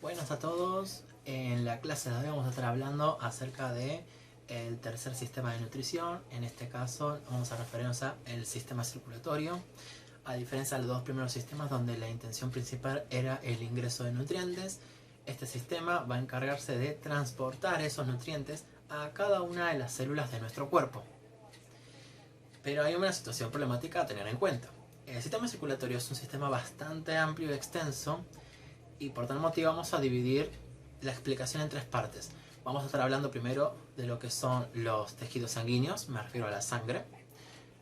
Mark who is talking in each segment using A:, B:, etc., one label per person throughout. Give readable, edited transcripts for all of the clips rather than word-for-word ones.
A: Buenas a todos. En la clase de hoy vamos a estar hablando acerca de el tercer sistema de nutrición. En este caso vamos a referirnos al sistema circulatorio. A diferencia de los dos primeros sistemas donde la intención principal era el ingreso de nutrientes, este sistema va a encargarse de transportar esos nutrientes a cada una de las células de nuestro cuerpo. Pero hay una situación problemática a tener en cuenta. El sistema circulatorio es un sistema bastante amplio y extenso, y por tal motivo vamos a dividir la explicación en tres partes. Vamos a estar hablando primero de lo que son los tejidos sanguíneos, me refiero a la sangre.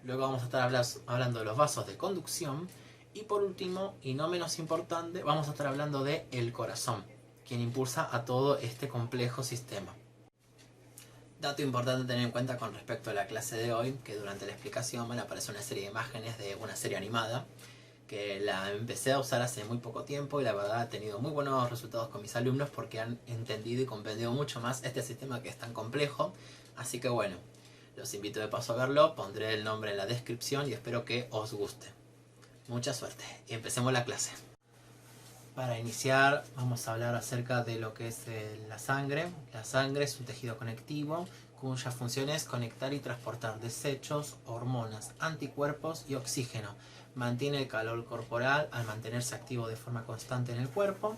A: Luego vamos a estar hablando de los vasos de conducción. Y por último, y no menos importante, vamos a estar hablando del corazón, quien impulsa a todo este complejo sistema. Dato importante a tener en cuenta con respecto a la clase de hoy, que durante la explicación van a aparecer una serie de imágenes de una serie animada, que la empecé a usar hace muy poco tiempo y la verdad ha tenido muy buenos resultados con mis alumnos porque han entendido y comprendido mucho más este sistema que es tan complejo. Así que bueno, los invito de paso a verlo, pondré el nombre en la descripción y espero que os guste. Mucha suerte y empecemos la clase. Para iniciar vamos a hablar acerca de lo que es la sangre. La sangre es un tejido conectivo cuya función es conectar y transportar desechos, hormonas, anticuerpos y oxígeno. Mantiene el calor corporal al mantenerse activo de forma constante en el cuerpo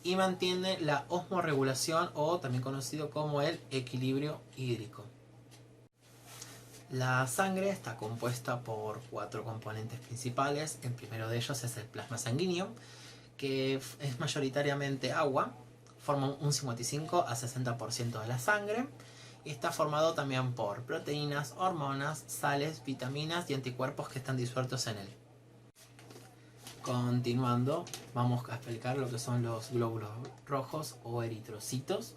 A: y mantiene la osmorregulación, o también conocido como el equilibrio hídrico. La sangre está compuesta por 4 componentes principales. El primero de ellos es el plasma sanguíneo, que es mayoritariamente agua, forma un 55 a 60% de la sangre. Y está formado también por proteínas, hormonas, sales, vitaminas y anticuerpos que están disueltos en él. Continuando, vamos a explicar lo que son los glóbulos rojos o eritrocitos.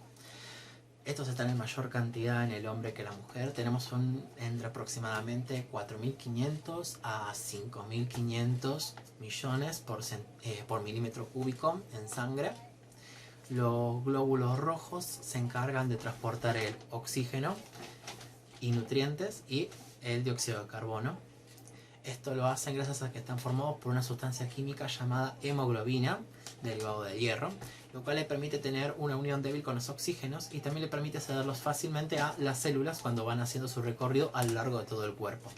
A: Estos están en mayor cantidad en el hombre que la mujer. Tenemos entre aproximadamente 4.500 a 5.500 millones por milímetro cúbico en sangre. Los glóbulos rojos se encargan de transportar el oxígeno y nutrientes y el dióxido de carbono. Esto lo hacen gracias a que están formados por una sustancia química llamada hemoglobina, derivado del hierro, lo cual le permite tener una unión débil con los oxígenos y también le permite cederlos fácilmente a las células cuando van haciendo su recorrido a lo largo de todo el cuerpo.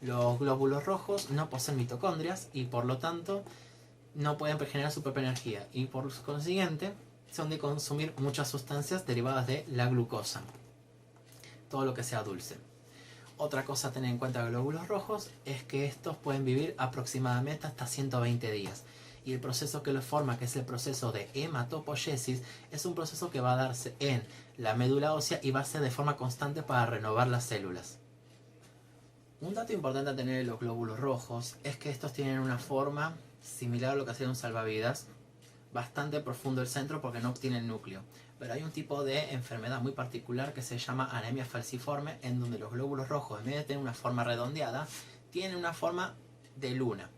A: Los glóbulos rojos no poseen mitocondrias y por lo tanto no pueden generar su propia energía y por consiguiente son de consumir muchas sustancias derivadas de la glucosa, todo lo que sea dulce. Otra cosa a tener en cuenta de los glóbulos rojos es que estos pueden vivir aproximadamente hasta 120 días. Y el proceso que los forma, que es el proceso de hematopoiesis, es un proceso que va a darse en la médula ósea y va a ser de forma constante para renovar las células. Un dato importante a tener en los glóbulos rojos es que estos tienen una forma similar a lo que sería un salvavidas, bastante profundo el centro porque no tiene el núcleo. Pero hay un tipo de enfermedad muy particular que se llama anemia falciforme, en donde los glóbulos rojos, en vez de tener una forma redondeada, tienen una forma de luna,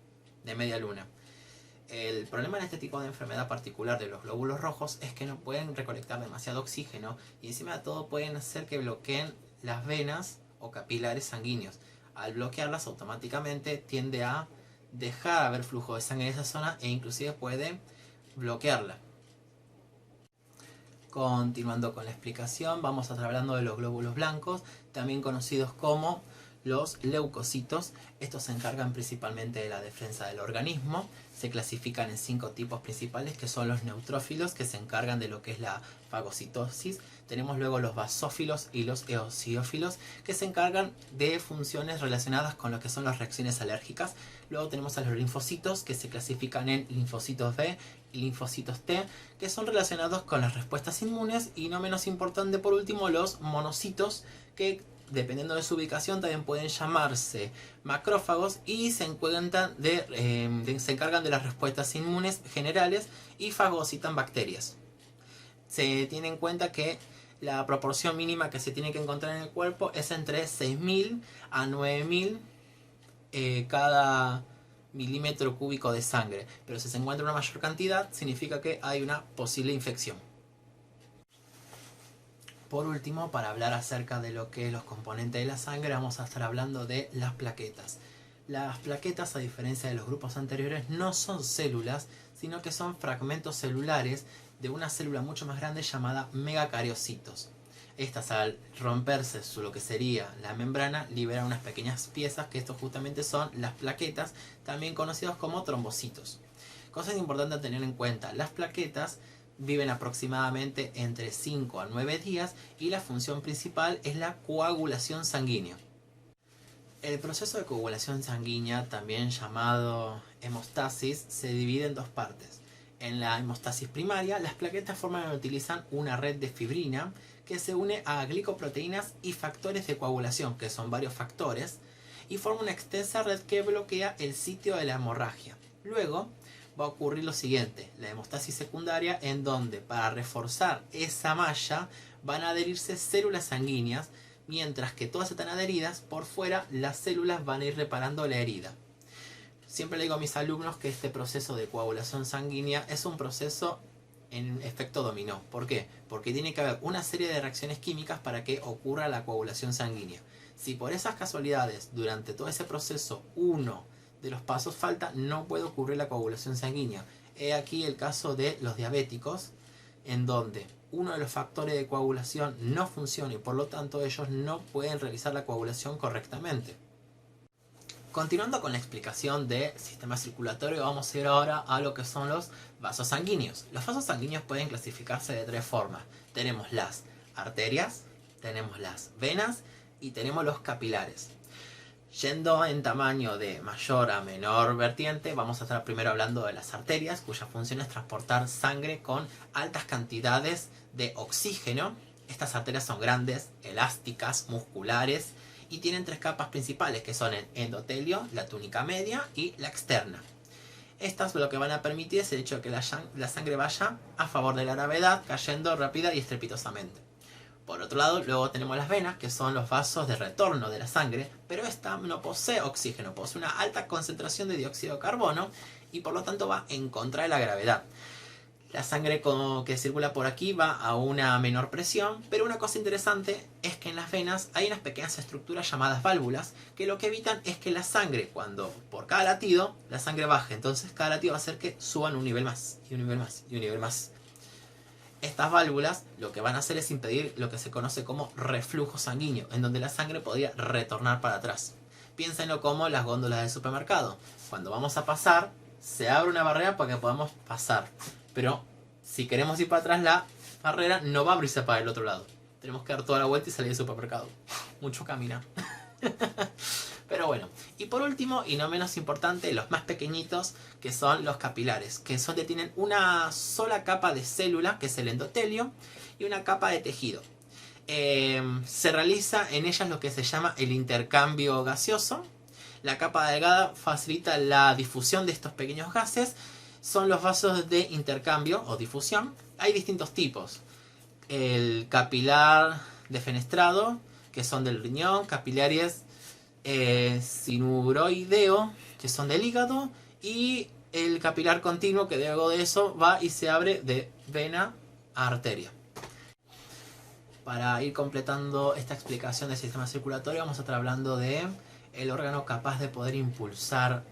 A: de media luna. El problema en este tipo de enfermedad particular de los glóbulos rojos es que no pueden recolectar demasiado oxígeno y encima de todo pueden hacer que bloqueen las venas o capilares sanguíneos. Al bloquearlas automáticamente tiende a dejar de haber flujo de sangre en esa zona e inclusive puede bloquearla. Continuando con la explicación, vamos a estar hablando de los glóbulos blancos, también conocidos como los leucocitos. Estos se encargan principalmente de la defensa del organismo. Se clasifican en 5 tipos principales, que son los neutrófilos, que se encargan de lo que es la fagocitosis. Tenemos luego los basófilos y los eosinófilos, que se encargan de funciones relacionadas con lo que son las reacciones alérgicas. Luego tenemos a los linfocitos, que se clasifican en linfocitos B y linfocitos T, que son relacionados con las respuestas inmunes. Y no menos importante, por último, los monocitos, que dependiendo de su ubicación también pueden llamarse macrófagos y se encargan de las respuestas inmunes generales y fagocitan bacterias. Se tiene en cuenta que la proporción mínima que se tiene que encontrar en el cuerpo es entre 6.000 a 9.000 cada milímetro cúbico de sangre, pero si se encuentra una mayor cantidad significa que hay una posible infección. Por último, para hablar acerca de lo que es los componentes de la sangre, vamos a estar hablando de las plaquetas. Las plaquetas, a diferencia de los grupos anteriores, no son células, sino que son fragmentos celulares de una célula mucho más grande llamada megacariocitos. Estas, al romperse lo que sería la membrana, liberan unas pequeñas piezas, que estos justamente son las plaquetas, también conocidos como trombocitos. Cosas importantes a tener en cuenta: las plaquetas viven aproximadamente entre 5 a 9 días y la función principal es la coagulación sanguínea. El proceso de coagulación sanguínea, también llamado hemostasis, se divide en dos partes. En la hemostasis primaria, las plaquetas forman y utilizan una red de fibrina que se une a glicoproteínas y factores de coagulación, que son varios factores, y forma una extensa red que bloquea el sitio de la hemorragia. Luego va a ocurrir lo siguiente: la hemostasis secundaria, en donde para reforzar esa malla van a adherirse células sanguíneas, mientras que todas están adheridas, por fuera las células van a ir reparando la herida. Siempre le digo a mis alumnos que este proceso de coagulación sanguínea es un proceso en efecto dominó. ¿Por qué? Porque tiene que haber una serie de reacciones químicas para que ocurra la coagulación sanguínea. Si por esas casualidades, durante todo ese proceso, uno de los pasos falta, no puede ocurrir la coagulación sanguínea. He aquí el caso de los diabéticos, en donde uno de los factores de coagulación no funciona y por lo tanto ellos no pueden realizar la coagulación correctamente. Continuando con la explicación del sistema circulatorio, vamos a ir ahora a lo que son los vasos sanguíneos. Los vasos sanguíneos pueden clasificarse de tres formas. Tenemos las arterias, tenemos las venas y tenemos los capilares. Yendo en tamaño de mayor a menor vertiente, vamos a estar primero hablando de las arterias, cuya función es transportar sangre con altas cantidades de oxígeno. Estas arterias son grandes, elásticas, musculares y tienen tres capas principales, que son el endotelio, la túnica media y la externa. Estas lo que van a permitir es el hecho de que la sangre vaya a favor de la gravedad, cayendo rápida y estrepitosamente. Por otro lado, luego tenemos las venas, que son los vasos de retorno de la sangre, pero esta no posee oxígeno, posee una alta concentración de dióxido de carbono y por lo tanto va en contra de la gravedad. La sangre que circula por aquí va a una menor presión, pero una cosa interesante es que en las venas hay unas pequeñas estructuras llamadas válvulas, que lo que evitan es que la sangre, cuando por cada latido, la sangre baje. Entonces cada latido va a hacer que suban un nivel más, y un nivel más, y un nivel más. Estas válvulas lo que van a hacer es impedir lo que se conoce como reflujo sanguíneo, en donde la sangre podría retornar para atrás. Piénsenlo como las góndolas del supermercado. Cuando vamos a pasar, se abre una barrera para que podamos pasar. Pero si queremos ir para atrás, la barrera no va a abrirse para el otro lado. Tenemos que dar toda la vuelta y salir del supermercado. Mucho caminar. Pero bueno, y por último, y no menos importante, los más pequeñitos, que son los capilares, que tienen una sola capa de célula, que es el endotelio, y una capa de tejido. Se realiza en ellas lo que se llama el intercambio gaseoso. La capa delgada facilita la difusión de estos pequeños gases. Son los vasos de intercambio o difusión. Hay distintos tipos. El capilar defenestrado, que son del riñón, capilares sinuroideo, que son del hígado, y el capilar continuo, que luego de eso va y se abre de vena a arteria. Para ir completando esta explicación del sistema circulatorio, vamos a estar hablando de el órgano capaz de poder impulsar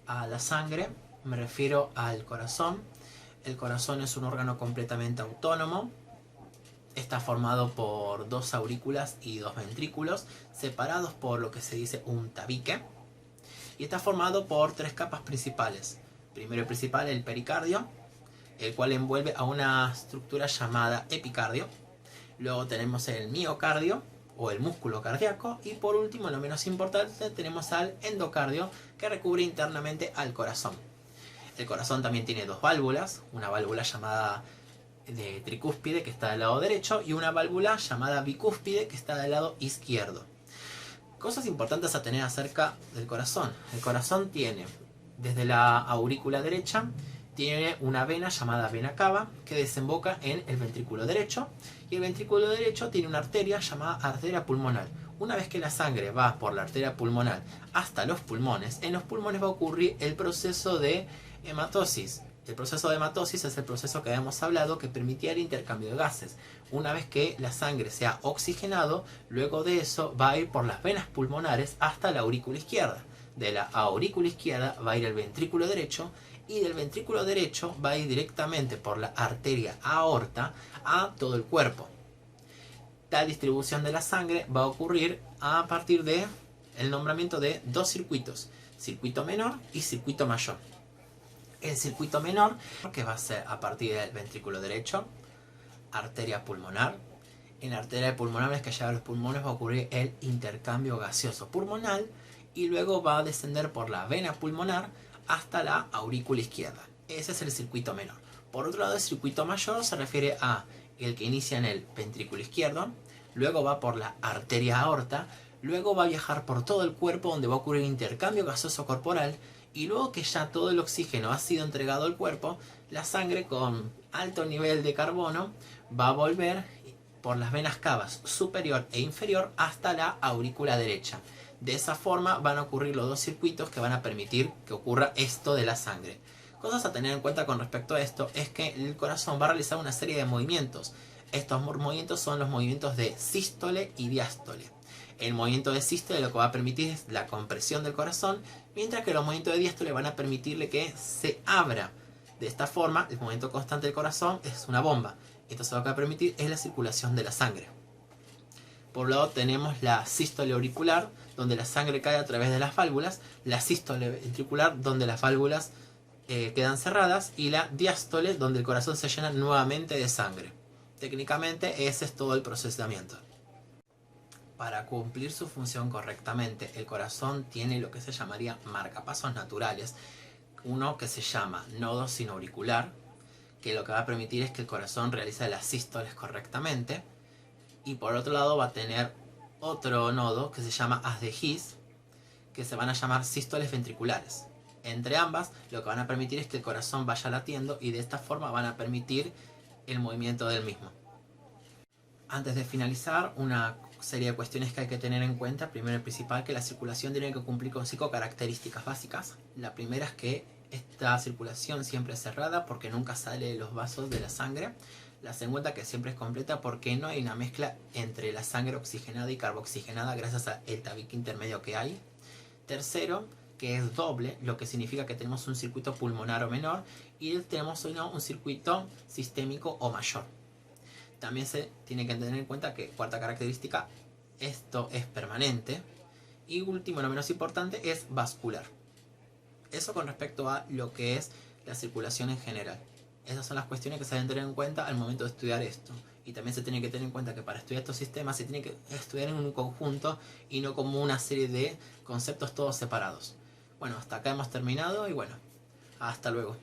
A: a la sangre. Me refiero al corazón. El corazón es un órgano completamente autónomo. Está formado por dos aurículas y dos ventrículos, separados por lo que se dice un tabique. Y está formado por tres capas principales. Primero y principal, el pericardio, el cual envuelve a una estructura llamada epicardio. Luego tenemos el miocardio, o el músculo cardíaco. Y por último, no menos importante, tenemos al endocardio, que recubre internamente al corazón. El corazón también tiene dos válvulas, una válvula llamada de tricúspide, que está del lado derecho, y una válvula llamada bicúspide, que está del lado izquierdo. Cosas importantes a tener acerca del corazón. El corazón tiene, desde la aurícula derecha, tiene una vena llamada vena cava, que desemboca en el ventrículo derecho, y el ventrículo derecho tiene una arteria llamada arteria pulmonar. Una vez que la sangre va por la arteria pulmonar hasta los pulmones, en los pulmones va a ocurrir el proceso de hematosis. El proceso de hematosis es el proceso que habíamos hablado, que permitía el intercambio de gases. Una vez que la sangre se ha oxigenado, luego de eso va a ir por las venas pulmonares hasta la aurícula izquierda. de la aurícula izquierda va a ir al ventrículo derecho, y del ventrículo derecho va a ir directamente por la arteria aorta a todo el cuerpo. Tal distribución de la sangre va a ocurrir a partir de el nombramiento de dos circuitos, circuito menor y circuito mayor. El circuito menor, que va a ser a partir del ventrículo derecho, arteria pulmonar. En la arteria pulmonar, es que llega a los pulmones, va a ocurrir el intercambio gaseoso pulmonar, y luego va a descender por la vena pulmonar hasta la aurícula izquierda. Ese es el circuito menor. Por otro lado, el circuito mayor se refiere a el que inicia en el ventrículo izquierdo, luego va por la arteria aorta, luego va a viajar por todo el cuerpo, donde va a ocurrir intercambio gaseoso corporal, y luego que ya todo el oxígeno ha sido entregado al cuerpo, la sangre con alto nivel de carbono va a volver por las venas cavas superior e inferior hasta la aurícula derecha. De esa forma van a ocurrir los dos circuitos que van a permitir que ocurra esto de la sangre. Cosas a tener en cuenta con respecto a esto es que el corazón va a realizar una serie de movimientos. Estos movimientos son los movimientos de sístole y diástole. El movimiento de sístole lo que va a permitir es la compresión del corazón, mientras que los movimientos de diástole van a permitirle que se abra. De esta forma, el movimiento constante del corazón es una bomba. Entonces lo que va a permitir es la circulación de la sangre. Por un lado tenemos la sístole auricular, donde la sangre cae a través de las válvulas, la sístole ventricular, donde las válvulas quedan cerradas, y la diástole, donde el corazón se llena nuevamente de sangre. Técnicamente ese es todo el procesamiento. Para cumplir su función correctamente, el corazón tiene lo que se llamaría marcapasos naturales. Uno que se llama nodo sinoauricular, que lo que va a permitir es que el corazón realice las sístoles correctamente. Y por otro lado va a tener otro nodo que se llama haz de His, que se van a llamar sístoles ventriculares. Entre ambas lo que van a permitir es que el corazón vaya latiendo, y de esta forma van a permitir el movimiento del mismo. Antes de finalizar, una serie de cuestiones que hay que tener en cuenta. Primero y principal, que la circulación tiene que cumplir con 5 características básicas. La primera es que esta circulación siempre es cerrada, porque nunca sale de los vasos de la sangre. La segunda, que siempre es completa, porque no hay una mezcla entre la sangre oxigenada y carboxigenada gracias al tabique intermedio que hay. Tercero, que es doble, lo que significa que tenemos un circuito pulmonar o menor, y tenemos un circuito sistémico o mayor. También se tiene que tener en cuenta que, cuarta característica, esto es permanente. Y último, no menos importante, es vascular. Eso con respecto a lo que es la circulación en general. Esas son las cuestiones que se deben tener en cuenta al momento de estudiar esto. Y también se tiene que tener en cuenta que para estudiar estos sistemas se tiene que estudiar en un conjunto y no como una serie de conceptos todos separados. Bueno, hasta acá hemos terminado y bueno, hasta luego.